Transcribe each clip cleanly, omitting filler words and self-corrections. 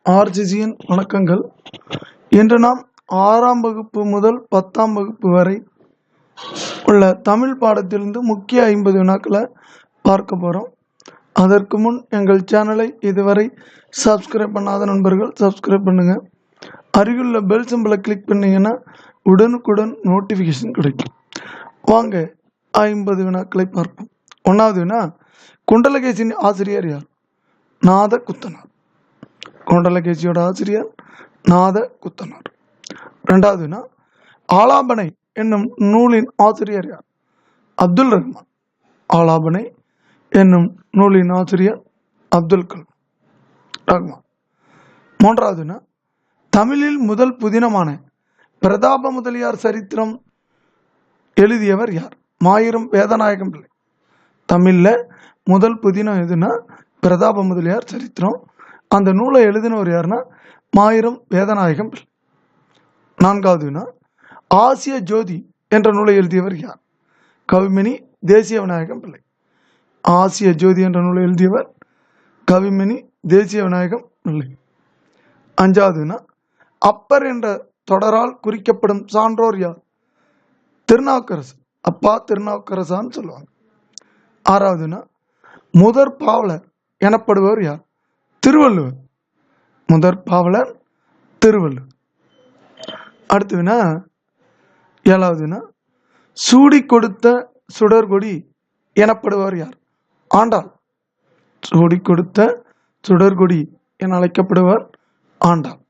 ஆர்ஜிஜியின் வணக்கங்கள். இன்று நாம் 6ஆம் வகுப்பு முதல் 10ஆம் வகுப்பு வரை உள்ள தமிழ் பாடத்திலிருந்து முக்கிய 50 வினாக்களை பார்க்க போகிறோம். அதற்கு முன் எங்கள் சேனலை இதுவரை சப்ஸ்கிரைப் பண்ணாத நண்பர்கள் சப்ஸ்கிரைப் பண்ணுங்கள். அருகிலுள்ள பெல் சிம்பிளை கிளிக் பண்ணிங்கன்னா உடனுக்குடன் நோட்டிஃபிகேஷன் கிடைக்கும். வாங்க 50 வினாக்களை பார்ப்போம். 1வது வினா, குண்டலகேசியின் ஆசிரியர் யார்? நாத குத்தனார். குண்டலகேசியோட ஆசிரியர் நாத குத்தனார். 2வது வினா, ஆலாபனை என்னும் நூலின் ஆசிரியர் யார்? அப்துல் ரஹ்மான். ஆலாபனை என்னும் நூலின் ஆசிரியர் அப்துல் ரஹ்மான். 3வது வினா, தமிழில் முதல் புதினமான பிரதாப முதலியார் சரித்திரம் எழுதியவர் யார்? மாயிரம் வேதநாயகம் பிள்ளை. தமிழில் முதல் புதினம் எதுனா பிரதாப முதலியார் சரித்திரம். அந்த நூலை எழுதினவர் யாருன்னா மாயிரம் வேதநாயகம் பிள்ளை. 4வது வினா, ஆசிய ஜோதி என்ற நூலை எழுதியவர் யார்? கவிமணி தேசிய விநாயகம் பிள்ளை. ஆசிய ஜோதி என்ற நூலை எழுதியவர் கவிமணி தேசிய விநாயகம் பிள்ளை. 5வது வினா, அப்பர் என்ற தொடரால் குறிக்கப்படும் சான்றோர் யார்? திருநாவுக்கரசு. அப்பா திருநாவுக்கரசான்னு சொல்லுவாங்க. 6வது வினா, முதற் பாவலர் எனப்படுபவர் யார்? திருவள்ளுவர். முதற் பாவலர் திருவள்ளுவர். அடுத்த வினா 7வது வினா, சூடி கொடுத்த சுடர்கொடி எனப்படுபவர் யார்? ஆண்டாள். சூடி கொடுத்த சுடர்கொடி என அழைக்கப்படுவர் ஆண்டாள்.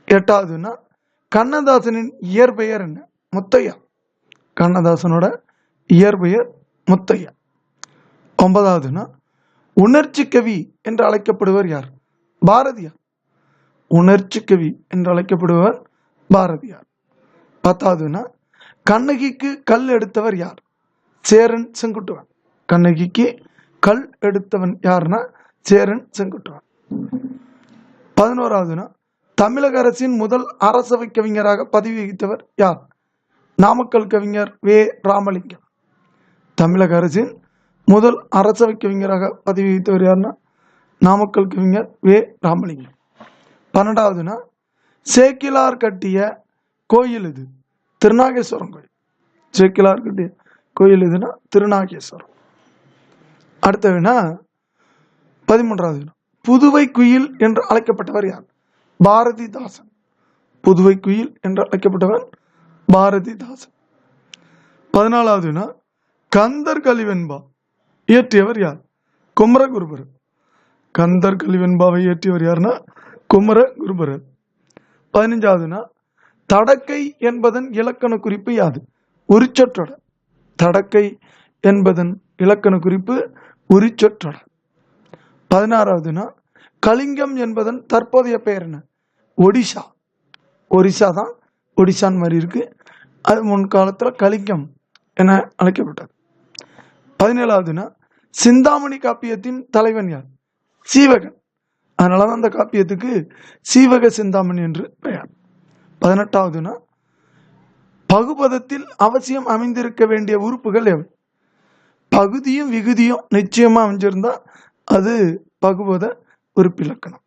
8வது வினா, கண்ணதாசனின் இயற்பெயர் என்ன? முத்தையா. கண்ணதாசனோட இயற்பெயர் முத்தையா. 9வது வினா, உணர்ச்சி கவி என்று அழைக்கப்படுவர் யார்? பாரதியார். உணர்ச்சி கவி என்று அழைக்கப்படுவர் பாரதியார். 10வது வினா, கண்ணகிக்கு கல் எடுத்தவர் யார்? சேரன் செங்குட்டுவன். கண்ணகிக்கு கல் எடுத்தவன் யாருன்னா சேரன் செங்குட்டுவன். 11வது வினா, தமிழக அரசின் முதல் அரசவை கவிஞராக பதவி வகித்தவர் யார்? நாமக்கல் கவிஞர் வே. ராமலிங்கம். தமிழக அரசின் முதல் அரசவை கவிஞராக பதவி வகித்தவர் யாருன்னா நாமக்கல் கவிஞர் வே. ராமலிங்கம். 12வது வினா, சேக்கிலார் கட்டிய கோயில் இது? திருநாகேஸ்வரம் கோயில். சேக்கிலார் கட்டிய கோயில் எதுனா திருநாகேஸ்வரம். அடுத்த வினா 13வது வினா, புதுவை குயில் என்று அழைக்கப்பட்டவர் யார்? பாரதிதாசன். புதுவை குயில் என்று அழைக்கப்பட்டவர் பாரதிதாசன். 14வது வினா, கந்தர் கலிவெண்பா இயற்றியவர் யார்? குமரகுருபரர். கந்தர் கலிவெண்பாவை இயற்றியவர் யாருன்னா குமரகுருபரர். 15வது வினா, தடக்கை என்பதன் இலக்கண குறிப்பு யாது? உரிச்சொற்றொடர். தடக்கை என்பதன் இலக்கண குறிப்பு உரிச்சொற்றொடர். 16வது வினா, கலிங்கம் என்பதன் தற்போதைய பெயர் என்ன? ஒடிசா. ஒரிசா தான் ஒடிசான் மாதிரி இருக்கு. அது முன்காலத்தில் கலிங்கம் என அழைக்கப்பட்டது. 17வது வினா, சிந்தாமணி காப்பியத்தின் தலைவன் யார்? சீவகன். அதனாலதான் அந்த காப்பியத்துக்கு சீவக சிந்தாமணி என்று பெயர். 18வது வினா, பகுபதத்தில் அவசியம் அமைந்திருக்க வேண்டிய உறுப்புகள் எவை? பகுதியும் விகுதியும் நிச்சயமா அமைஞ்சிருந்தா அது பகுபத உறுப்பிலக்கணம்.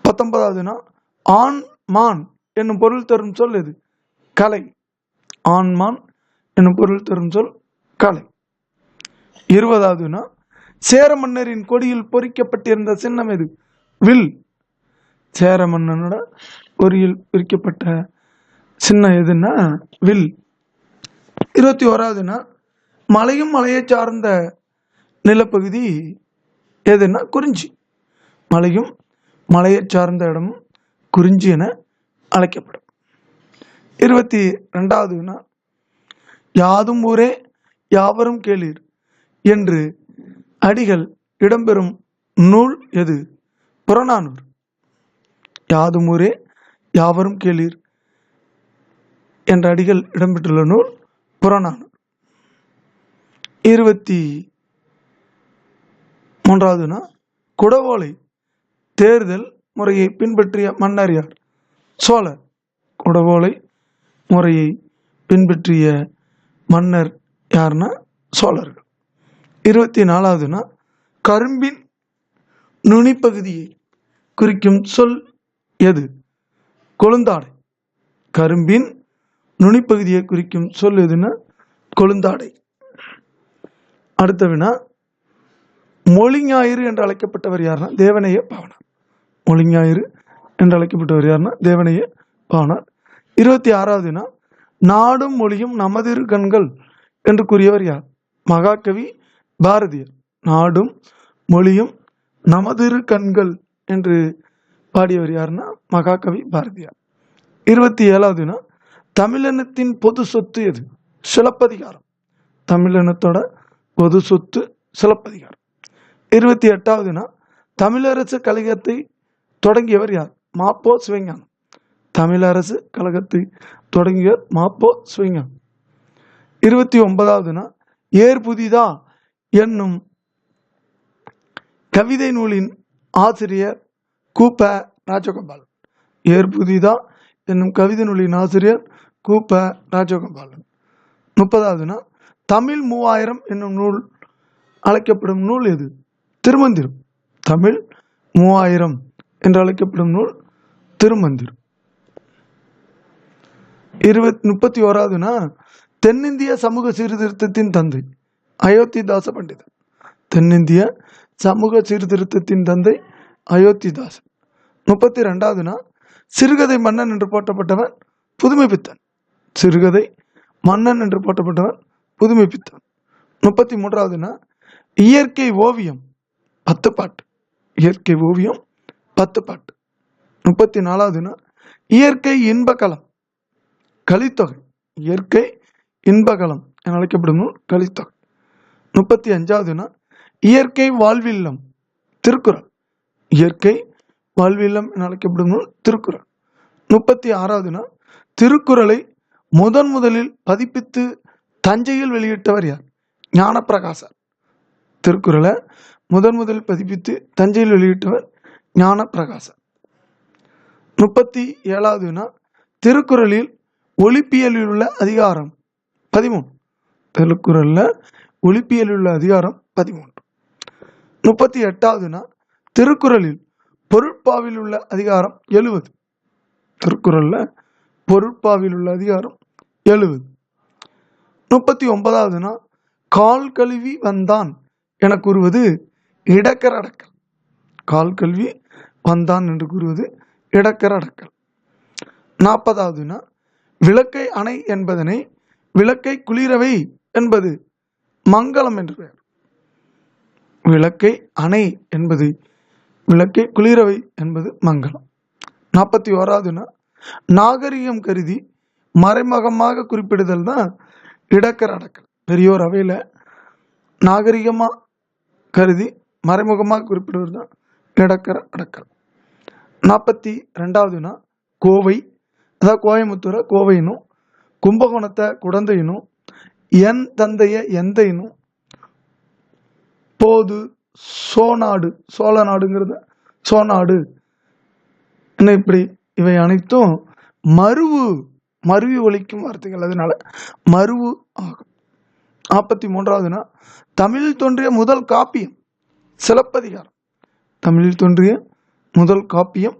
19வது வினா, ஆண் மான் என்னும் பொருள் தரும் சொல் எது? கலை. ஆண்மான் என்னும் பொருள் தரும் சொல் கலை. 20வது வினா, சேர மன்னரின் கொடியில் பொறிக்கப்பட்டிருந்த சின்னம் எது? வில். சேர மன்னனோட கொடியில் பொறிக்கப்பட்ட சின்னம் எதுன்னா வில். 21வது வினா, மலையும் மலையை சார்ந்த நிலப்பகுதி எதுன்னா குறிஞ்சி. மலையும் மலையை சார்ந்த இடமும் குறிஞ்சி என அழைக்கப்படும். 22வது வினா, யாதும் ஊரே யாவரும் கேளீர் என்று அடிகள் இடம்பெறும் நூல் எது? புறநானூறு. யாதும் ஊரே யாவரும் கேளீர் என்ற அடிகள் இடம்பெற்றுள்ள நூல் புறநானூறு. 23வது வினா, குடவோலை தேர்தல் முறையை பின்பற்றிய மன்னர் யார்? சோழர். குடவோலை முறையை பின்பற்றிய மன்னர் யாருன்னா சோழர்கள். 24வது வினா, கரும்பின் நுனிப்பகுதியை குறிக்கும் சொல் எது? கொழுந்தாடை. கரும்பின் நுனிப்பகுதியை குறிக்கும் சொல் எதுன்னா கொழுந்தாடை. அடுத்த வினா, மொழிஞாயிறு என்று அழைக்கப்பட்டவர் யாருன்னா தேவனைய பாவனார். மொழிஞாயிறு என்று அழைக்கப்பட்டவர் யாருன்னா தேவனைய பாவனார். 26வது வினா, நாடும் மொழியும் நமதிரு கண்கள் என்று கூறியவர் யார்? மகாகவி பாரதியார். நாடும் மொழியும் நமதிரு கண்கள் என்று பாடியவர் யாருன்னா மகாகவி பாரதியார். 27வது வினா, தமிழினத்தின் பொது சொத்து எது? சிலப்பதிகாரம். தமிழினத்தோட பொது சொத்து சிலப்பதிகாரம். 28வது வினா, தமிழரசு கழகத்தை தொடங்கியவர் யார்? மாப்போ சிவஞானம். தமிழரசு கழகத்தை தொடங்கியவர் மாப்போ சிவஞானம். 29வது வினா, ஏர் புதிதா என்னும் கவிதை நூலின் ஆசிரியர் கூப்ப ராஜகோபாலன். ஏர் புதிதா என்னும் கவிதை நூலின் ஆசிரியர் கூப்ப ராஜகோபாலன். 30வது வினா, தமிழ் 3000 என்னும் நூல் அழைக்கப்படும் நூல் எது? திருமந்திரம். தமிழ் 3000 என்று அழைக்கப்படும் நூல் திருமந்திரம். 31வது வினா, தென்னிந்திய சமூக சீர்திருத்தத்தின் தந்தை அயோத்திதாச பண்டிதர். தென்னிந்திய சமூக சீர்திருத்தத்தின் தந்தை அயோத்திதாசன். 32வது வினா, சிறுகதை மன்னன் என்று போற்றப்பட்டவன் புதுமைப்பித்தன். சிறுகதை மன்னன் என்று போற்றப்பட்டவன் புதுமைப்பித்தன். 33வது வினா, இயற்கை ஓவியம் 10 பாட்டு. இயற்கை ஓவியம் 10 பாட்டு. 34வது வினா, இயற்கை இன்பகலம் கலித்தொகை. இயற்கை இன்பகலம் என அழைக்கப்படும் நூல் கலித்தொகை. 35வது வினா, இயற்கை வாழ்வில்லம் திருக்குறள். இயற்கை வாழ்வில்லம் என அழைக்கப்படும் நூல் திருக்குறள். 36வது வினா, திருக்குறளை முதலில் பதிப்பித்து தஞ்சையில் வெளியிட்டவர் யார்? ஞானப்பிரகாசர். திருக்குறளை முதலில் பதிப்பித்து தஞ்சையில் வெளியிட்டவர் ஞானப்பிரகாசர். 37வது வினா, திருக்குறளில் ஒலிப்பியலில் உள்ள அதிகாரம் 13. திருக்குறளில் ஒலிப்பியலில் உள்ள அதிகாரம் 13. 38வது வினா, திருக்குறளில் பொருட்பாவில் உள்ள அதிகாரம் 70. திருக்குறளில் பொருட்பாவில் உள்ள அதிகாரம் 70. 39வது வினா, கால் கழுவி வந்தான் என கூறுவது இடக்கர அடக்கல். கால் கல்வி வந்தான் என்று கூறுவது இடக்கர அடக்கல். 40வது வினா, விளக்கை அணை என்பதனை விளக்கை குளிரவை என்பது மங்களம் என்று பெயர். விளக்கை அணை என்பது விளக்கை குளிரவை என்பது மங்களம். 41வது வினா, நாகரிகம் கருதி மறைமுகமாக குறிப்பிடுதல் தான் இடக்கர அடக்கல். பெரியோர் அவையில் நாகரிகமாக கருதி மறைமுகமாக குறிப்பிடுவது தான் இடக்கர அடக்கல். 42வது வினா, கோவை அதாவது கோயம்புத்தூரை கோவையினும் கும்பகோணத்தை குடந்தையினும் என் தந்தைய எந்தையினும் போது சோநாடு சோழ நாடுங்கிறத சோநாடு என்ன, இப்படி இவை அனைத்தும் மருவி ஒலிக்கும் வார்த்தைகள், அதனால மருவு ஆகும். 43வது வினா, தமிழில் தோன்றிய முதல் காப்பியம் சிலப்பதிகாரம். தமிழில் தோன்றிய முதல் காப்பியம்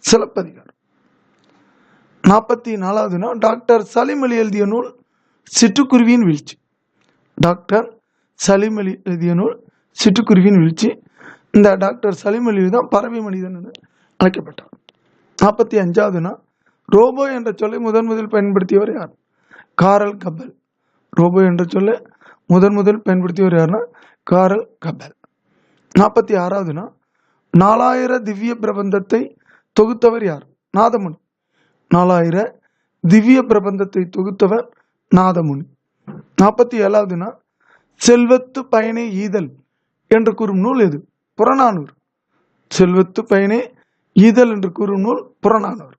சிலப்பதிகாரம். 44வது வினா, டாக்டர் சலீம் அலி எழுதிய நூல் சிட்டுக்குருவியின் வீழ்ச்சி. டாக்டர் சலீம் அலி எழுதிய நூல் சிட்டுக்குருவியின் வீழ்ச்சி. இந்த டாக்டர் சலீம் அலி தான் பறவை மனிதன் என்று அழைக்கப்பட்டார். 45வது வினா, ரோபோ என்ற சொல்லை முதல் பயன்படுத்தியவர் யார்? காரல் கப்பல். ரோபோ என்ற சொல்லை முதல் பயன்படுத்தியவர் யாருன்னா காரல் கப்பல். 46வது வினா, 4000 திவ்ய பிரபந்தத்தை தொகுத்தவர் யார்? நாதமுனி. 4000 திவ்ய பிரபந்தத்தை தொகுத்தவர் நாதமுனி. 47வது வினா, செல்வத்து பயனே ஈதல் என்று கூறும் நூல் எது? புறநானூறு. செல்வத்து பயனே ஈதல் என்று கூறும் நூல் புறநானூறு.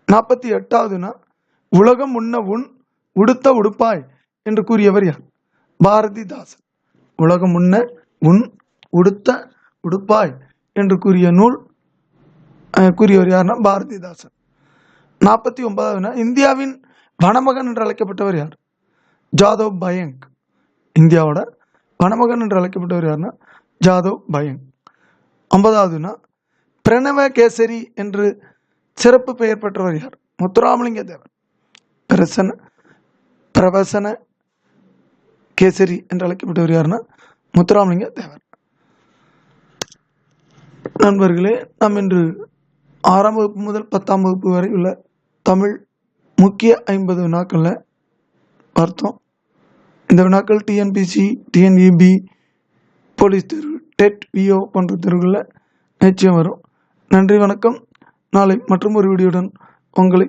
48வது வினா, உலகம் உண்ண உன் உடுத்த உடுப்பாய் என்று கூறியவர் யார்? பாரதிதாசன். உலகம் உண்ண உன் உடுத்த உடுப்பாய் என்று கூறியவர் யாருன்னா பாரதிதாசன். 49வது வினா, இந்தியாவின் வனமகன் என்று அழைக்கப்பட்டவர் யார்? ஜாதவ் பயங்க். இந்தியாவோட வனமகன் என்று அழைக்கப்பட்டவர் யாருன்னா ஜாதவ் பயங்க். 50வது பிரணவ கேசரி என்று சிறப்பு பெயர் பெற்றவர் யார்? முத்துராமலிங்க தேவர். பிரவசன கேசரி என்று அழைக்கப்பட்டவர் யாருன்னா முத்துராமலிங்க தேவர். நண்பர்களே, நாம் இன்று 6ஆம் வகுப்பு முதல் 10ஆம் வகுப்பு வரை உள்ள தமிழ் முக்கிய 50 வினாக்களில் பார்த்தோம். இந்த வினாக்கள் டிஎன்பிசி, டிஎன்இபி, போலீஸ் தேர்வு, டெட், விஓ போன்ற தேர்வுகளில் நிச்சயம் வரும். நன்றி, வணக்கம். நாளை மற்றும் ஒரு வீடியோடன் உங்களை